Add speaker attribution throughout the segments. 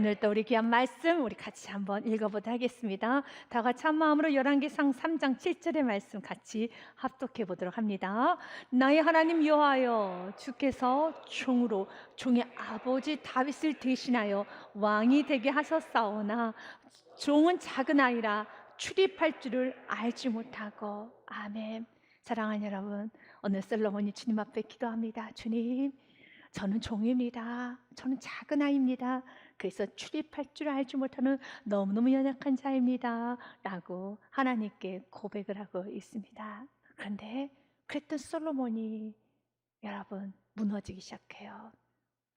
Speaker 1: 오늘도 우리 귀한 말씀 우리 같이 한번 읽어보도록 하겠습니다. 다 같이 한 마음으로 열왕기상 3장 7절의 말씀 같이 합독해 보도록 합니다. 나의 하나님 여호와여, 주께서 종으로 종의 아버지 다윗을 대신하여 왕이 되게 하셨사오나 종은 작은 아이라 출입할 줄을 알지 못하고. 아멘. 사랑하는 여러분, 오늘 솔로몬이 주님 앞에 기도합니다. 주님, 저는 종입니다. 저는 작은 아이입니다. 그래서 출입할 줄 알지 못하는 너무너무 연약한 자입니다 라고 하나님께 고백을 하고 있습니다. 그런데 그랬던 솔로몬이 여러분 무너지기 시작해요.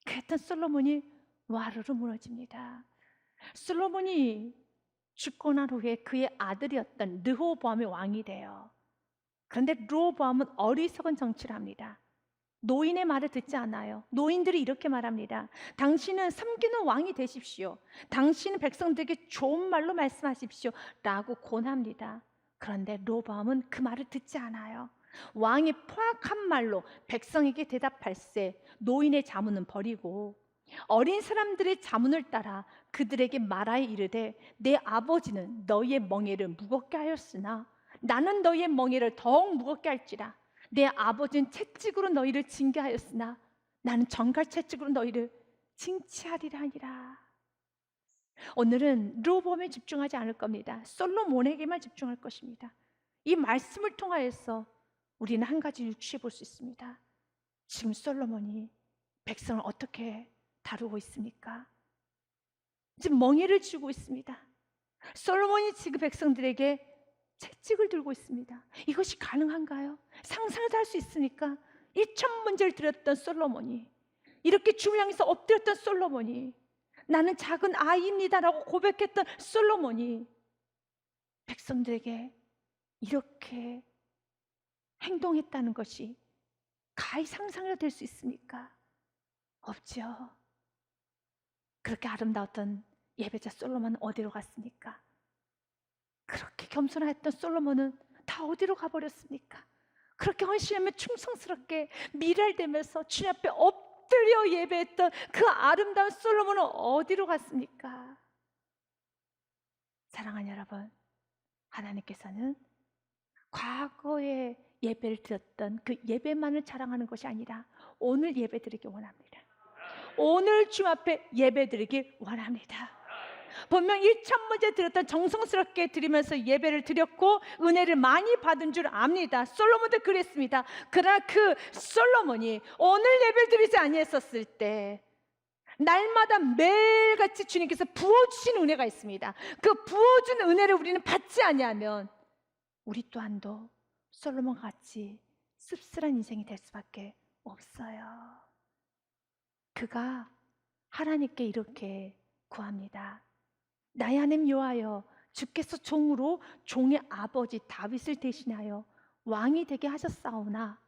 Speaker 1: 그랬던 솔로몬이 와르르 무너집니다. 솔로몬이 죽고 난 후에 그의 아들이었던 르호보암이 왕이 돼요. 그런데 르호보암은 어리석은 정치를 합니다. 노인의 말을 듣지 않아요. 노인들이 이렇게 말합니다. 당신은 섬기는 왕이 되십시오. 당신은 백성들에게 좋은 말로 말씀하십시오 라고 권합니다. 그런데 르호보암은 그 말을 듣지 않아요. 왕이 포악한 말로 백성에게 대답할세 노인의 자문은 버리고 어린 사람들의 자문을 따라 그들에게 말하여 이르되 내 아버지는 너희의 멍에를 무겁게 하였으나 나는 너희의 멍에를 더욱 무겁게 할지라. 내 아버지는 채찍으로 너희를 징계하였으나 나는 정갈 채찍으로 너희를 징치하리라 하니라. 오늘은 르호보암에 집중하지 않을 겁니다. 솔로몬에게만 집중할 것입니다. 이 말씀을 통하여서 우리는 한 가지 유추해 볼 수 있습니다. 지금 솔로몬이 백성을 어떻게 다루고 있습니까? 지금 멍에를 쥐고 있습니다. 솔로몬이 지금 백성들에게 채찍을 들고 있습니다. 이것이 가능한가요? 상상을 할 수 있으니까 1,000문제를 드렸던 솔로몬이, 이렇게 주를 향해서 엎드렸던 솔로몬이, 나는 작은 아이입니다라고 고백했던 솔로몬이 백성들에게 이렇게 행동했다는 것이 가히 상상이 될 수 있습니까? 없죠. 그렇게 아름다웠던 예배자 솔로몬은 어디로 갔습니까? 그렇게 겸손했던 솔로몬은 다 어디로 가버렸습니까? 그렇게 헌신하며 충성스럽게 미랄대면서 주님 앞에 엎드려 예배했던 그 아름다운 솔로몬은 어디로 갔습니까? 사랑하는 여러분, 하나님께서는 과거에 예배를 드렸던 그 예배만을 자랑하는 것이 아니라 오늘 예배드리기 원합니다. 오늘 주님 앞에 예배드리기 원합니다. 분명 1,000문제 드렸던 정성스럽게 드리면서 예배를 드렸고 은혜를 많이 받은 줄 압니다. 솔로몬도 그랬습니다. 그러나 그 솔로몬이 오늘 예배를 드리지 아니했었을 때 날마다 매일같이 주님께서 부어주신 은혜가 있습니다. 그 부어준 은혜를 우리는 받지 아니하면 우리 또한도 솔로몬 같이 씁쓸한 인생이 될 수밖에 없어요. 그가 하나님께 이렇게 구합니다. 나의 하나님 여호와여, 주께서 종으로 종의 아버지 다윗을 대신하여 왕이 되게 하셨사오나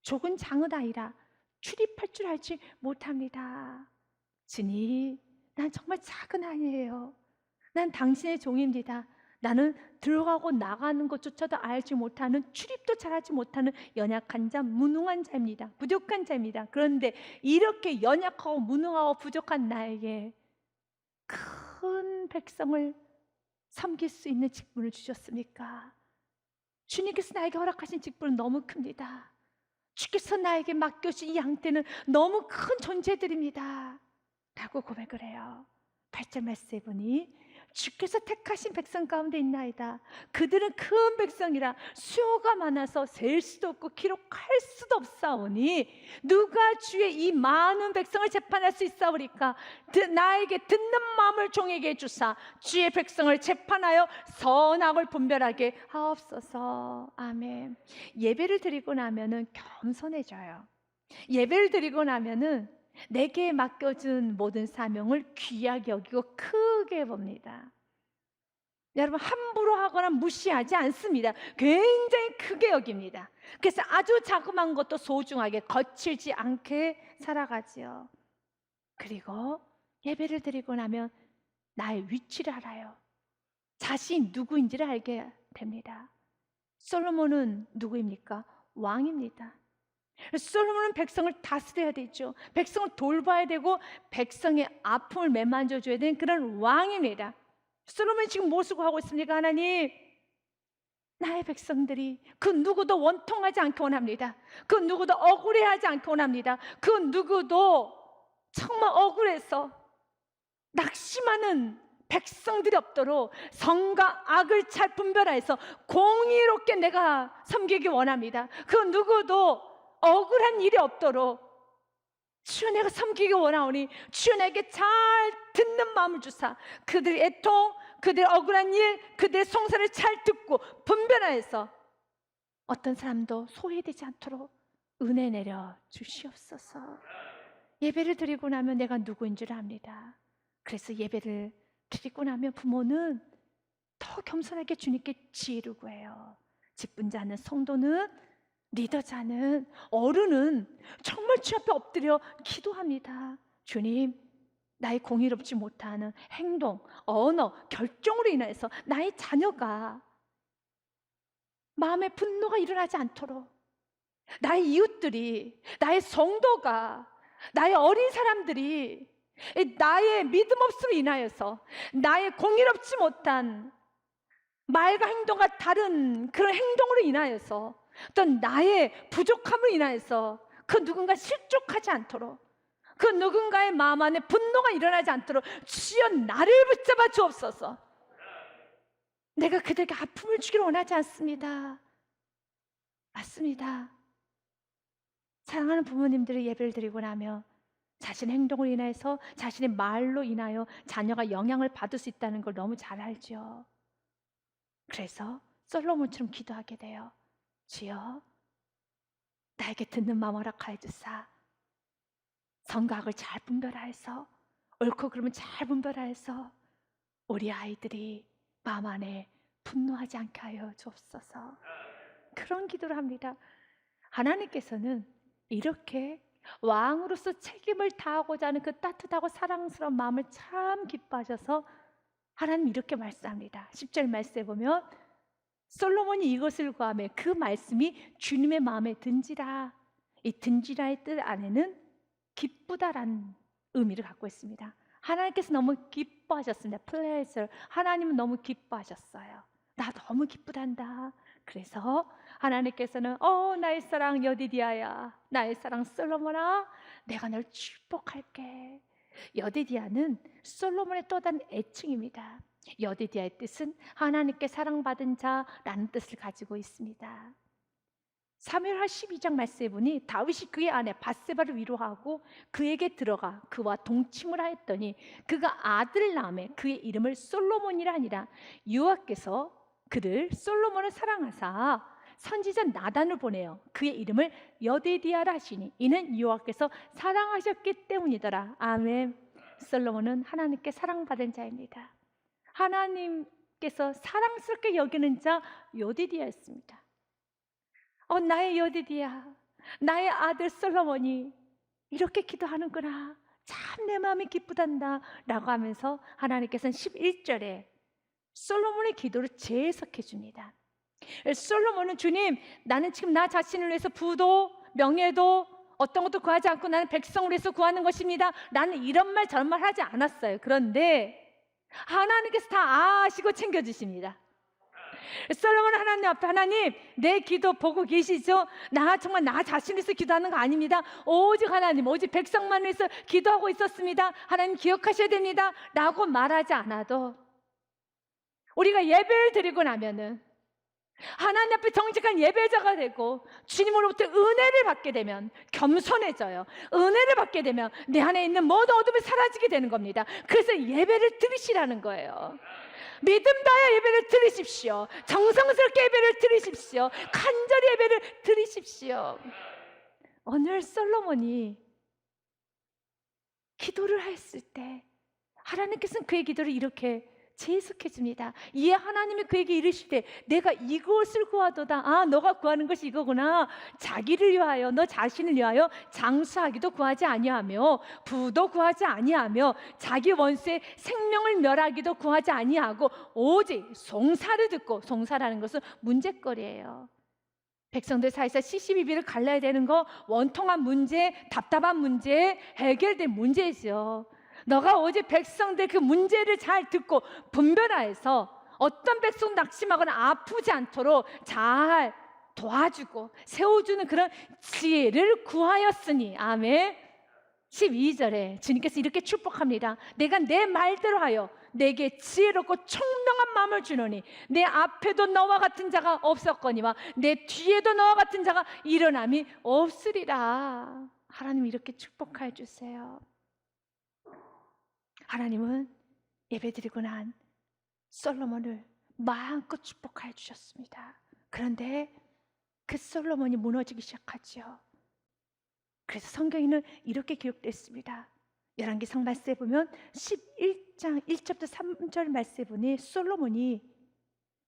Speaker 1: 족은 작은 아이라 출입할 줄 알지 못합니다. 주님, 난 정말 작은 아이예요. 난 당신의 종입니다. 나는 들어가고 나가는 것조차도 알지 못하는, 출입도 잘하지 못하는 연약한 자, 무능한 자입니다. 부족한 자입니다. 그런데 이렇게 연약하고 무능하고 부족한 나에게 큰 백성을 섬길 수 있는 직분을 주셨습니까? 주님께서 나에게 허락하신 직분은 너무 큽니다. 주께서 나에게 맡겨주신 이 양떼는 너무 큰 존재들입니다 라고 고백을 해요. 8절 말씀에 보니 주께서 택하신 백성 가운데 있나이다. 그들은 큰 백성이라 수요가 많아서 셀 수도 없고 기록할 수도 없사오니 누가 주의 이 많은 백성을 재판할 수 있사오리까? 나에게 듣는 마음을 종에게 주사 주의 백성을 재판하여 선악을 분별하게 하옵소서. 아멘. 예배를 드리고 나면은 겸손해져요. 예배를 드리고 나면은 내게 맡겨준 모든 사명을 귀하게 여기고 크게 봅니다. 여러분, 함부로 하거나 무시하지 않습니다. 굉장히 크게 여깁니다. 그래서 아주 자그마한 것도 소중하게 거칠지 않게 살아가지요. 그리고 예배를 드리고 나면 나의 위치를 알아요. 자신이 누구인지를 알게 됩니다. 솔로몬은 누구입니까? 왕입니다. 솔로몬은 백성을 다스려야 되죠. 백성을 돌봐야 되고 백성의 아픔을 매만져줘야 되는 그런 왕입니다. 솔로몬이 지금 무엇을 하고 있습니까? 하나님, 나의 백성들이 그 누구도 원통하지 않게 원합니다. 그 누구도 억울해하지 않게 원합니다. 그 누구도 정말 억울해서 낙심하는 백성들이 없도록 선과 악을 잘 분별하여서 공의롭게 내가 섬기기 원합니다. 그 누구도 억울한 일이 없도록 주여 내가 섬기기 원하오니 주여 내게 잘 듣는 마음을 주사 그들의 애통, 그들의 억울한 일, 그들의 송사를 잘 듣고 분별하여서 어떤 사람도 소외되지 않도록 은혜 내려 주시옵소서. 예배를 드리고 나면 내가 누구인 줄 압니다. 그래서 예배를 드리고 나면 부모는 더 겸손하게 주님께 지혜를 구해요. 직분자는 성도는, 리더자는, 어른은 정말 주 앞에 엎드려 기도합니다. 주님, 나의 공의롭지 못하는 행동, 언어, 결정으로 인해서 나의 자녀가 마음에 분노가 일어나지 않도록, 나의 이웃들이, 나의 성도가, 나의 어린 사람들이 나의 믿음 없음으로 인하여서 나의 공의롭지 못한 말과 행동과 다른 그런 행동으로 인하여서 어떤 나의 부족함으로 인하여서 그 누군가 실족하지 않도록, 그 누군가의 마음 안에 분노가 일어나지 않도록 주여 나를 붙잡아 주옵소서. 내가 그들에게 아픔을 주기를 원하지 않습니다. 맞습니다. 사랑하는 부모님들이 예배를 드리고 나면 자신의 행동을 인해서, 자신의 말로 인하여 자녀가 영향을 받을 수 있다는 걸 너무 잘 알죠. 그래서 솔로몬처럼 기도하게 돼요. 주여 나에게 듣는 마음 허락하여 주사 선과 악을 잘 분별하여서, 옳고 그름을 잘 분별하여서 우리 아이들이 마음 안에 분노하지 않게 하여 주옵소서. 그런 기도를 합니다. 하나님께서는 이렇게 왕으로서 책임을 다하고자 하는 그 따뜻하고 사랑스러운 마음을 참 기뻐하셔서 하나님 이렇게 말씀합니다. 10절 말씀에 보면 솔로몬이 이것을 구하며 그 말씀이 주님의 마음에 든지라. 이 든지라의 뜻 안에는 기쁘다라는 의미를 갖고 있습니다. 하나님께서 너무 기뻐하셨습니다. pleasure. 하나님은 너무 기뻐하셨어요. 나 너무 기쁘단다. 그래서 하나님께서는 나의 사랑 여디디아야, 나의 사랑 솔로몬아, 내가 널 축복할게. 여디디아는 솔로몬의 또 다른 애칭입니다. 여디디아의 뜻은 하나님께 사랑받은 자라는 뜻을 가지고 있습니다. 사무엘하 12장 말씀에 보니 다윗이 그의 아내 밧세바를 위로하고 그에게 들어가 그와 동침을 하였더니 그가 아들을 낳음에 그의 이름을 솔로몬이라 하니라. 여호와께서 그를 솔로몬을 사랑하사 선지자 나단을 보내어 그의 이름을 여디디아라 하시니 이는 여호와께서 사랑하셨기 때문이더라. 아멘. 솔로몬은 하나님께 사랑받은 자입니다. 하나님께서 사랑스럽게 여기는 자 여디디아였습니다. 나의 여디디아, 나의 아들 솔로몬이 이렇게 기도하는구나, 참 내 마음이 기쁘단다 라고 하면서 하나님께서는 11절에 솔로몬의 기도를 재해석해 줍니다. 솔로몬은 주님, 나는 지금 나 자신을 위해서 부도 명예도 어떤 것도 구하지 않고 나는 백성을 위해서 구하는 것입니다. 나는 이런 말 저런 말 하지 않았어요. 그런데 하나님께서 다 아시고 챙겨주십니다. 솔로몬은 하나님 앞에, 하나님 내 기도 보고 계시죠? 나 정말 나 자신을 위해서 기도하는 거 아닙니다. 오직 하나님, 오직 백성만을 위해서 기도하고 있었습니다. 하나님 기억하셔야 됩니다 라고 말하지 않아도 우리가 예배를 드리고 나면은 하나님 앞에 정직한 예배자가 되고 주님으로부터 은혜를 받게 되면 겸손해져요. 은혜를 받게 되면 내 안에 있는 모든 어둠이 사라지게 되는 겁니다. 그래서 예배를 드리시라는 거예요. 믿음 다해 예배를 드리십시오. 정성스럽게 예배를 드리십시오. 간절히 예배를 드리십시오. 오늘 솔로몬이 기도를 했을 때 하나님께서는 그의 기도를 이렇게 재해석해 줍니다. 이에 하나님이 그에게 이르시되 내가 이것을 구하도다. 너가 구하는 것이 이거구나. 자기를 위하여, 너 자신을 위하여 장수하기도 구하지 아니하며 부도 구하지 아니하며 자기 원수의 생명을 멸하기도 구하지 아니하고 오직 송사를 듣고, 송사라는 것은 문제거리예요. 백성들 사이에서 시시비비를 갈라야 되는 거 원통한 문제, 답답한 문제, 해결된 문제죠. 너가 어제 백성들 그 문제를 잘 듣고 분별하여서 어떤 백성 낙심하거나 아프지 않도록 잘 도와주고 세워주는 그런 지혜를 구하였으니. 아멘. 12절에 주님께서 이렇게 축복합니다. 내가 내 말대로 하여 내게 지혜롭고 총명한 마음을 주노니 내 앞에도 너와 같은 자가 없었거니와 내 뒤에도 너와 같은 자가 일어남이 없으리라. 하나님 이렇게 축복해 주세요. 하나님은 예배드리고 난 솔로몬을 마음껏 축복해 주셨습니다. 그런데 그 솔로몬이 무너지기 시작하죠. 그래서 성경에는 이렇게 기록됐습니다. 열왕기상 말씀에 보면 11장 1절부터 3절 말씀에 보니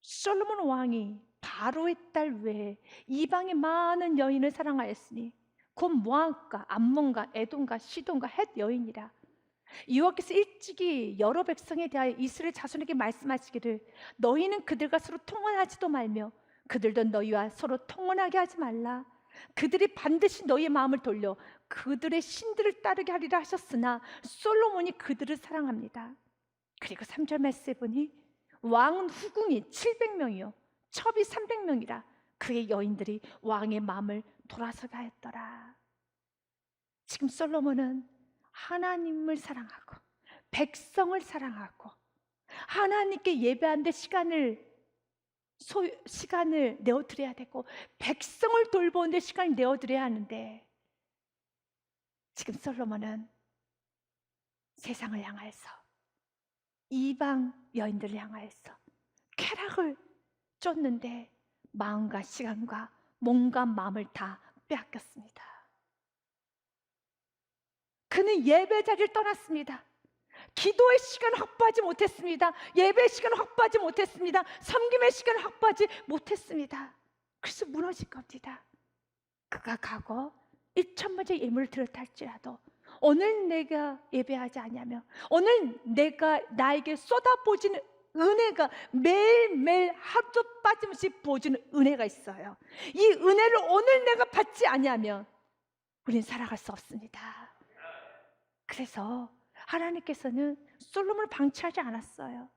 Speaker 1: 솔로몬 왕이 바로의 딸 외에 이방의 많은 여인을 사랑하였으니 곧 모압과 암몬과 에돔과 시돈과 헷 여인이라. 여호와께서 일찍이 여러 백성에 대하여 이스라엘 자손에게 말씀하시기를 너희는 그들과 서로 통혼하지도 말며 그들도 너희와 서로 통혼하게 하지 말라. 그들이 반드시 너희의 마음을 돌려 그들의 신들을 따르게 하리라 하셨으나 솔로몬이 그들을 사랑합니다. 그리고 3절 말씀에 보니 왕은 후궁이 700명이요 첩이 300명이라 그의 여인들이 왕의 마음을 돌아서게 하였더라. 지금 솔로몬은 하나님을 사랑하고 백성을 사랑하고 하나님께 예배하는데 시간을 내어드려야 되고 백성을 돌보는데 시간을 내어드려야 하는데 지금 솔로몬은 세상을 향하여서 이방 여인들을 향하여서 쾌락을 쫓는데 마음과 시간과 몸과 마음을 다 빼앗겼습니다. 그는 예배 자리를 떠났습니다. 기도의 시간을 확보하지 못했습니다. 예배의 시간을 확보하지 못했습니다. 섬김의 시간을 확보하지 못했습니다. 그래서 무너질 겁니다. 그가 가고 1천번째 예물을 드렸다 할지라도 오늘 내가 예배하지 않으면 오늘 내가 나에게 쏟아부어지는 은혜가 매일매일 하루도 빠짐없이 부어주는 은혜가 있어요. 이 은혜를 오늘 내가 받지 않으면 우리는 살아갈 수 없습니다. 그래서 하나님께서는 솔로몬을 방치하지 않았어요.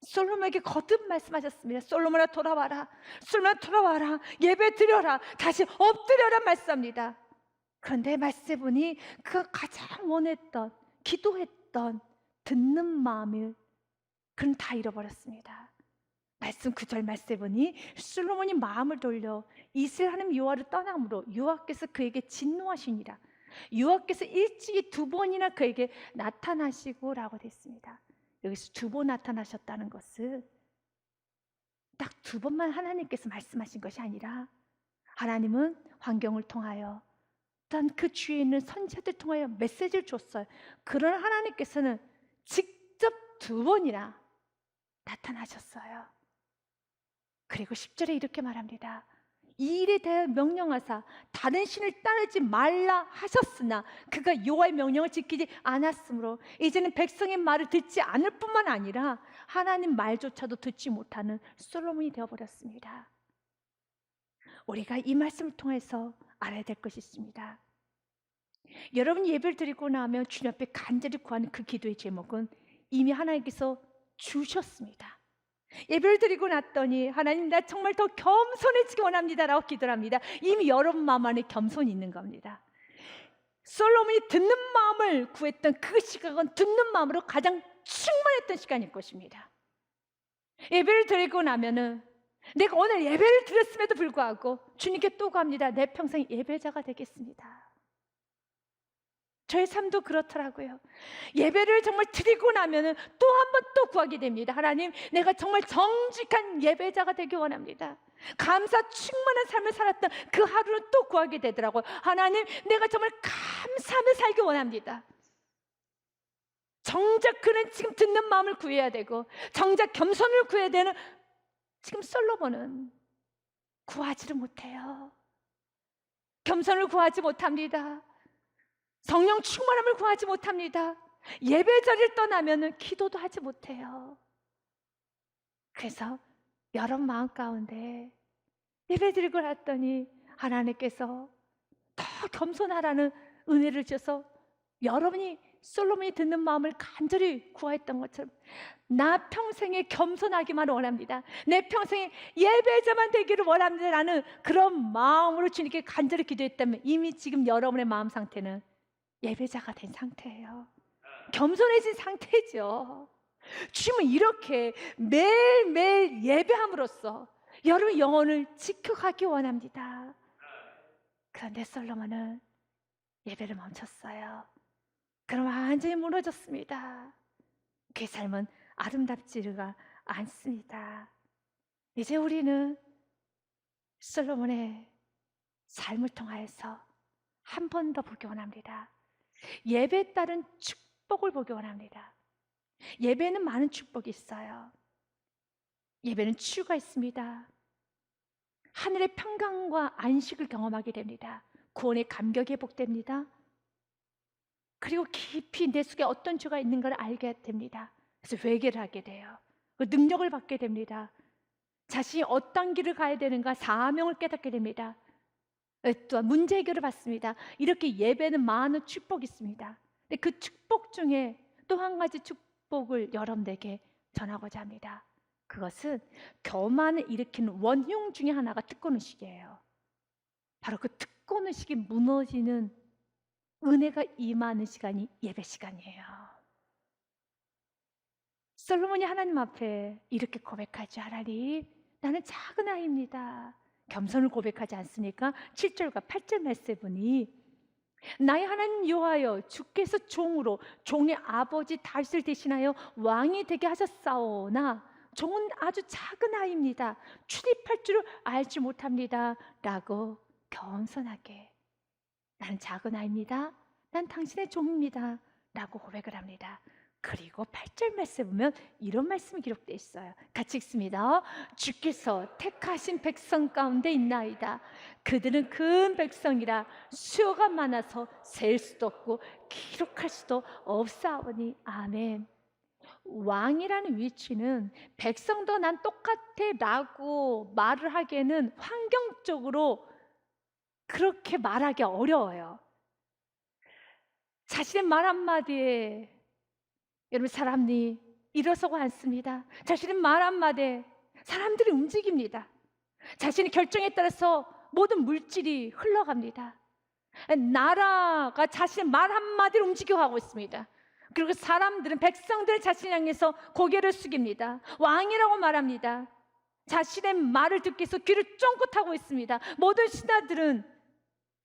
Speaker 1: 솔로몬에게 거듭 말씀하셨습니다. 솔로몬아 돌아와라. 솔로몬아 돌아와라. 예배 드려라. 다시 엎드려라 말씀합니다. 그런데 말씀해 보니 그가 가장 원했던 기도했던 듣는 마음을 그는 다 잃어버렸습니다. 말씀 9절 말씀해 보니 솔로몬이 마음을 돌려 이스라엘 하나님 여호와를 떠남으로 여호와께서 그에게 진노하시니라. 여호와께서 일찍이 2번이나 그에게 나타나시고 라고 됐습니다. 여기서 2번 나타나셨다는 것은 딱 2번만 하나님께서 말씀하신 것이 아니라 하나님은 환경을 통하여 어떤 그 주위에 있는 선지자들 통하여 메시지를 줬어요. 그런 하나님께서는 직접 2번이나 나타나셨어요. 그리고 10절에 이렇게 말합니다. 이 일에 대하여 명령하사 다른 신을 따르지 말라 하셨으나 그가 여호와의 명령을 지키지 않았으므로 이제는 백성의 말을 듣지 않을 뿐만 아니라 하나님 말조차도 듣지 못하는 솔로몬이 되어버렸습니다. 우리가 이 말씀을 통해서 알아야 될 것이 있습니다. 여러분 예배를 드리고 나면 주님 앞에 간절히 구하는 그 기도의 제목은 이미 하나님께서 주셨습니다. 예배를 드리고 났더니 하나님 나 정말 더 겸손해지기 원합니다 라고 기도를 합니다. 이미 여러분 마음 안에 겸손이 있는 겁니다. 솔로몬이 듣는 마음을 구했던 그 시각은 듣는 마음으로 가장 충만했던 시간일 것입니다. 예배를 드리고 나면은 내가 오늘 예배를 드렸음에도 불구하고 주님께 또 구합니다. 내 평생 예배자가 되겠습니다. 저의 삶도 그렇더라고요. 예배를 정말 드리고 나면은 또 한 번 또 구하게 됩니다. 하나님, 내가 정말 정직한 예배자가 되기 원합니다. 감사 충만한 삶을 살았던 그 하루는 또 구하게 되더라고요. 하나님, 내가 정말 감사하며 살기 원합니다. 정작 그는 지금 듣는 마음을 구해야 되고 정작 겸손을 구해야 되는 지금 솔로몬은 구하지를 못해요. 겸손을 구하지 못합니다. 성령 충만함을 구하지 못합니다. 예배 자리를 떠나면 기도도 하지 못해요. 그래서 여러분 마음 가운데 예배 드리고 났더니 하나님께서 더 겸손하라는 은혜를 주셔서 여러분이 솔로몬이 듣는 마음을 간절히 구하였던 것처럼 나 평생에 겸손하기만 원합니다. 내 평생에 예배자만 되기를 원합니다라는 그런 마음으로 주님께 간절히 기도했다면 이미 지금 여러분의 마음 상태는 예배자가 된 상태예요. 겸손해진 상태죠. 주님은 이렇게 매일매일 예배함으로써 여러분의 영혼을 지켜가기 원합니다. 그런데 솔로몬은 예배를 멈췄어요. 그럼 완전히 무너졌습니다. 그의 삶은 아름답지가 않습니다. 이제 우리는 솔로몬의 삶을 통하여서 한 번 더 보기 원합니다. 예배에 따른 축복을 보기 원합니다. 예배는 많은 축복이 있어요. 예배는 치유가 있습니다. 하늘의 평강과 안식을 경험하게 됩니다. 구원의 감격이 회복됩니다. 그리고 깊이 내 속에 어떤 죄가 있는 걸 알게 됩니다. 그래서 회개를 하게 돼요. 그 능력을 받게 됩니다. 자신이 어떤 길을 가야 되는가 사명을 깨닫게 됩니다. 또한 문제 해결을 받습니다. 이렇게 예배는 많은 축복이 있습니다. 근데 그 축복 중에 또 한 가지 축복을 여러분에게 전하고자 합니다. 그것은 교만을 일으키는 원흉 중에 하나가 특권의식이에요. 바로 그 특권의식이 무너지는 은혜가 임하는 시간이 예배 시간이에요. 솔로몬이 하나님 앞에 이렇게 고백하죠. 하나님, 나는 작은 아이입니다. 겸손을 고백하지 않습니까? 7절과 8절 말씀에 보니 나의 하나님 여호와여, 주께서 종으로 종의 아버지 다윗을 대신하여 왕이 되게 하셨사오나 종은 아주 작은 아이입니다. 출입할 줄을 알지 못합니다. 라고 겸손하게, 나는 작은 아이입니다. 난 당신의 종입니다. 라고 고백을 합니다. 그리고 8절 말씀에 보면 이런 말씀이 기록되어 있어요. 같이 읽습니다. 주께서 택하신 백성 가운데 있나이다. 그들은 큰 백성이라 수요가 많아서 셀 수도 없고 기록할 수도 없사오니. 아멘. 왕이라는 위치는 백성도 난 똑같아 라고 말을 하기에는 환경적으로 그렇게 말하기 어려워요. 자신의 말 한마디에 여러분 사람이 일어서고 앉습니다. 자신의 말 한마디에 사람들이 움직입니다. 자신의 결정에 따라서 모든 물질이 흘러갑니다. 나라가 자신의 말 한마디를 움직여가고 있습니다. 그리고 사람들은 백성들 자신을 향해서 고개를 숙입니다. 왕이라고 말합니다. 자신의 말을 듣기 위해서 귀를 쫑긋하고 있습니다. 모든 신하들은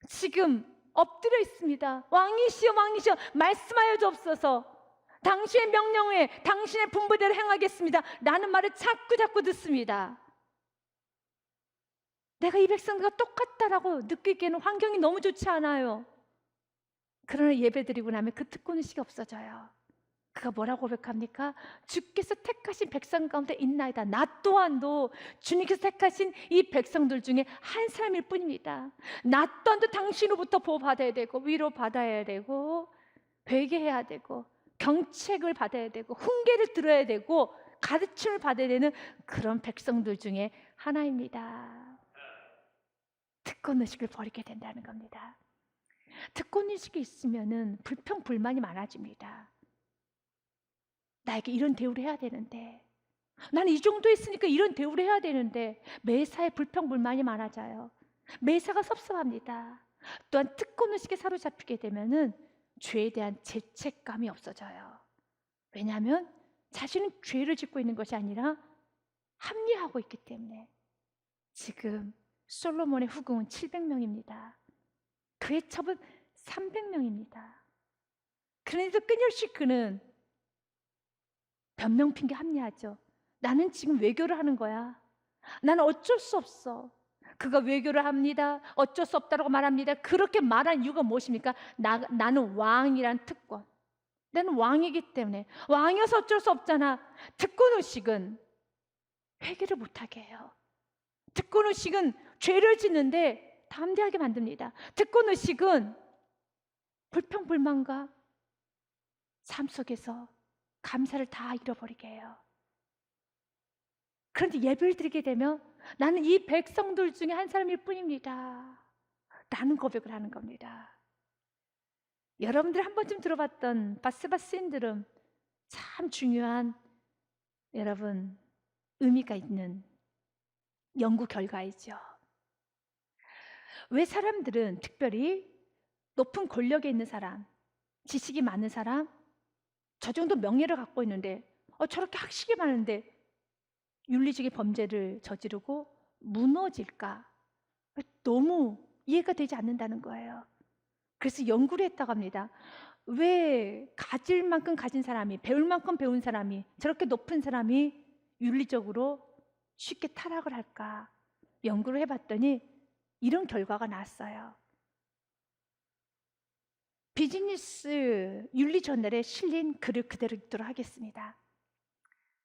Speaker 1: 지금 엎드려 있습니다. 왕이시여 왕이시여 말씀하여 주옵소서. 당신의 명령에 당신의 분부대로 행하겠습니다 라는 말을 자꾸 듣습니다. 내가 이 백성과 똑같다라고 느끼기에는 환경이 너무 좋지 않아요. 그러나 예배드리고 나면 그 특권의식이 없어져요. 그가 뭐라고 고백합니까? 주께서 택하신 백성 가운데 있나이다. 나 또한도 주님께서 택하신 이 백성들 중에 한 사람일 뿐입니다. 나 또한도 당신으로부터 보호받아야 되고 위로받아야 되고 회개해야 되고 경책을 받아야 되고 훈계를 들어야 되고 가르침을 받아야 되는 그런 백성들 중에 하나입니다. 특권의식을 버리게 된다는 겁니다. 특권의식이 있으면 불평 불만이 많아집니다. 나에게 이런 대우를 해야 되는데, 나는 이 정도 했으니까 이런 대우를 해야 되는데, 매사에 불평 불만이 많아져요. 매사가 섭섭합니다. 또한 특권의식에 사로잡히게 되면은 죄에 대한 죄책감이 없어져요. 왜냐하면 자신은 죄를 짓고 있는 것이 아니라 합리화하고 있기 때문에. 지금 솔로몬의 후궁은 700명입니다. 그의 첩은 300명입니다. 그런데도 끊임없이 그는 변명 핑계 합리하죠. 나는 지금 외교를 하는 거야. 나는 어쩔 수 없어. 그가 외교를 합니다. 어쩔 수 없다고 말합니다. 그렇게 말한 이유가 무엇입니까? 나는 왕이란 특권. 나는 왕이기 때문에. 왕이어서 어쩔 수 없잖아. 특권의식은 회개를 못하게 해요. 특권의식은 죄를 짓는데 담대하게 만듭니다. 특권의식은 불평불만과 삶 속에서 감사를 다 잃어버리게 해요. 그런데 예배를 드리게 되면 나는 이 백성들 중에 한 사람일 뿐입니다 라는 고백을 하는 겁니다. 여러분들 한 번쯤 들어봤던 바세바 신드롬, 참 중요한 여러분 의미가 있는 연구 결과이죠. 왜 사람들은, 특별히 높은 권력에 있는 사람, 지식이 많은 사람, 저 정도 명예를 갖고 있는데 저렇게 학식이 많은데 윤리적인 범죄를 저지르고 무너질까? 너무 이해가 되지 않는다는 거예요. 그래서 연구를 했다고 합니다. 왜 가질 만큼 가진 사람이, 배울 만큼 배운 사람이, 저렇게 높은 사람이 윤리적으로 쉽게 타락을 할까? 연구를 해봤더니 이런 결과가 나왔어요. 비즈니스 윤리 저널에 실린 글을 그대로 읽도록 하겠습니다.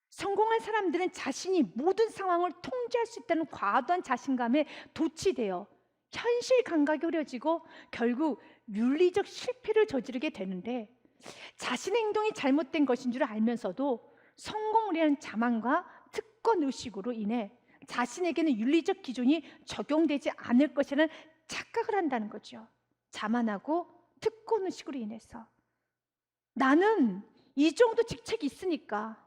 Speaker 1: 성공한 사람들은 자신이 모든 상황을 통제할 수 있다는 과도한 자신감에 도취되어 현실 감각이 흐려지고 결국 윤리적 실패를 저지르게 되는데, 자신의 행동이 잘못된 것인 줄 알면서도 성공을 위한 자만과 특권 의식으로 인해 자신에게는 윤리적 기준이 적용되지 않을 것이라는 착각을 한다는 거죠. 자만하고 특권 의식으로 인해서 나는 이 정도 직책이 있으니까,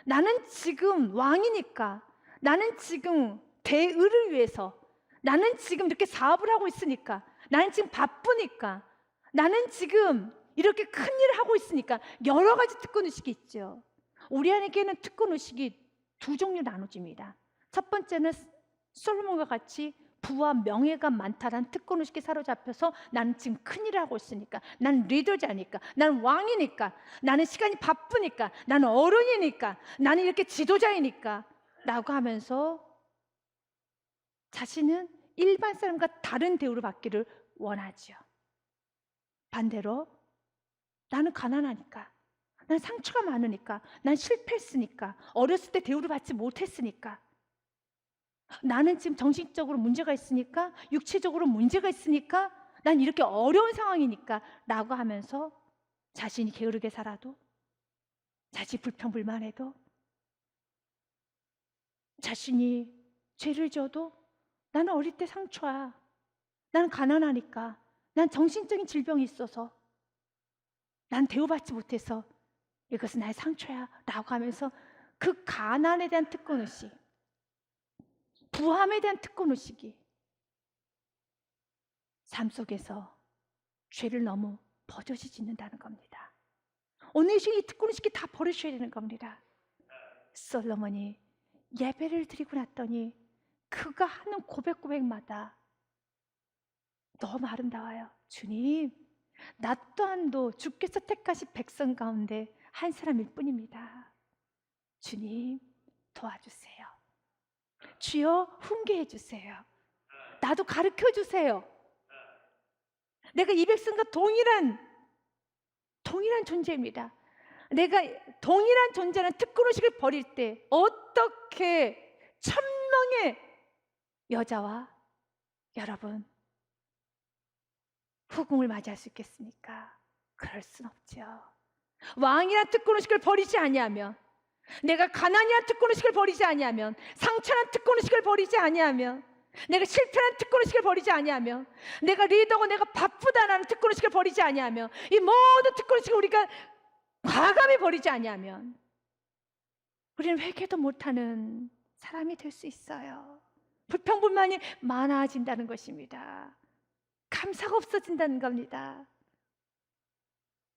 Speaker 1: 나는 지금 왕이니까, 나는 지금 대의를 위해서, 나는 지금 이렇게 사업을 하고 있으니까, 나는 지금 바쁘니까, 나는 지금 이렇게 큰 일을 하고 있으니까, 여러 가지 특권 의식이 있죠. 우리 안에게는 특권 의식이 두 종류 나눠집니다. 첫 번째는 솔로몬과 같이 부와 명예가 많다라는 특권 의식에 사로잡혀서 나는 지금 큰일을 하고 있으니까, 나는 리더자니까, 나는 왕이니까, 나는 시간이 바쁘니까, 나는 어른이니까, 나는 이렇게 지도자이니까 라고 하면서 자신은 일반 사람과 다른 대우를 받기를 원하죠. 반대로 나는 가난하니까, 난 상처가 많으니까, 난 실패했으니까, 어렸을 때 대우를 받지 못했으니까, 나는 지금 정신적으로 문제가 있으니까, 육체적으로 문제가 있으니까, 난 이렇게 어려운 상황이니까 라고 하면서 자신이 게으르게 살아도, 자신이 불평불만해도, 자신이 죄를 져도 나는 어릴 때 상처야, 나는 가난하니까, 난 정신적인 질병이 있어서, 난 대우받지 못해서 이것은 나의 상처야 라고 하면서 그 가난에 대한 특권의식, 부함에 대한 특권의식이 삶 속에서 죄를 너무 버젓이 짓는다는 겁니다. 오늘 이 특권의식이 다 버리셔야 되는 겁니다. 솔로몬이 예배를 드리고 났더니 그가 하는 고백마다 너무 아름다워요. 주님, 나 또한도 주께서 택하신 백성 가운데 한 사람일 뿐입니다. 주님, 도와주세요. 주여, 훈계해 주세요. 나도 가르쳐 주세요. 내가 이 백성과 동일한 존재입니다. 내가 동일한 존재라는 특권의식을 버릴 때 어떻게 1000명의 여자와 여러분 후궁을 맞이할 수 있겠습니까? 그럴 순 없죠. 왕이란 특권의식을 버리지 아니하면, 내가 가난이란 특권의식을 버리지 아니하면, 상처란 특권의식을 버리지 아니하면, 내가 실패한 특권의식을 버리지 아니하면, 내가 리더고 내가 바쁘다라는 특권의식을 버리지 아니하면, 이 모든 특권의식을 우리가 과감히 버리지 아니하면 우리는 회개도 못하는 사람이 될 수 있어요. 불평불만이 많아진다는 것입니다. 감사가 없어진다는 겁니다.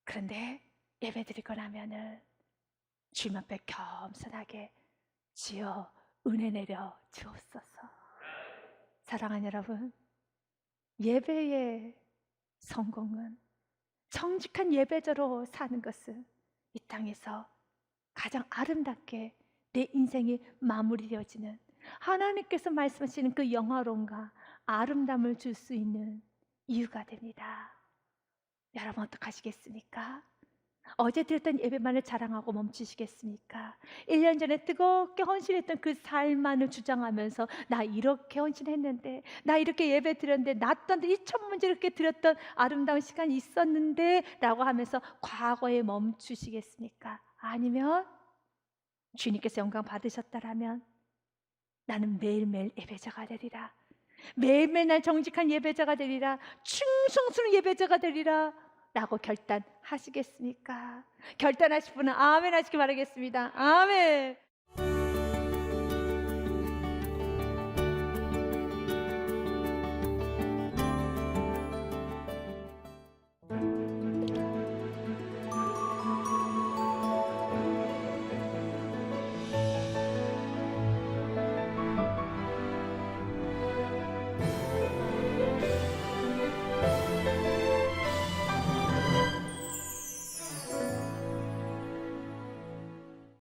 Speaker 1: 그런데 예배드리고 나면은 주님 앞에 겸손하게 주여 은혜 내려 주옵소서. 사랑하는 여러분, 예배의 성공은, 정직한 예배자로 사는 것은 이 땅에서 가장 아름답게 내 인생이 마무리되어지는, 하나님께서 말씀하시는 그 영화로움과 아름다움을 줄 수 있는 이유가 됩니다. 여러분 어떡하시겠습니까? 어제 드렸던 예배만을 자랑하고 멈추시겠습니까? 1년 전에 뜨겁게 헌신했던 그 삶만을 주장하면서 나 이렇게 헌신했는데, 나 이렇게 예배 드렸는데, 나 또한 2,000문제 이렇게 드렸던 아름다운 시간이 있었는데 라고 하면서 과거에 멈추시겠습니까? 아니면 주님께서 영광 받으셨다라면 나는 매일매일 예배자가 되리라. 매일매일 날 정직한 예배자가 되리라. 충성스러운 예배자가 되리라 라고 결단하시겠습니까? 결단하실 분은 아멘 하시기 바라겠습니다. 아멘.